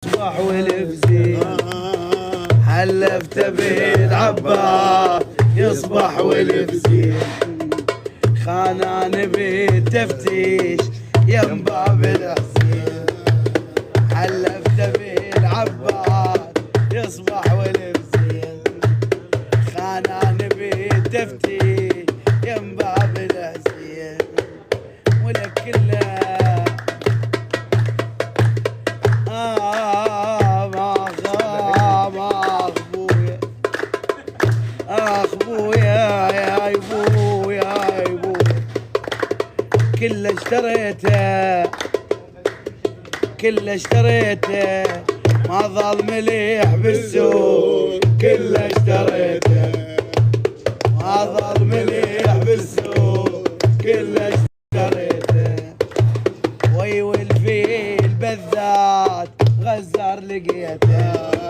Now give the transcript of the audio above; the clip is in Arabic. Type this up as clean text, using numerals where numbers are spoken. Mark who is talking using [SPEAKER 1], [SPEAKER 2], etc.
[SPEAKER 1] يصبح والفزين حلفت بالعباس يصبح والفزين خانان بالتفتيش يم باب الحسين حلفت بالعباس يصبح والفزين خانان بالتفتيش يم باب الحسين ولك كله بويا يا بويا يا بويا كله اشتريته كله اشتريته ما ظل مليح بالسوق كله اشتريته ما ظل مليح بالسوق كله اشتريته وي والفيل بالذات غزار لقيته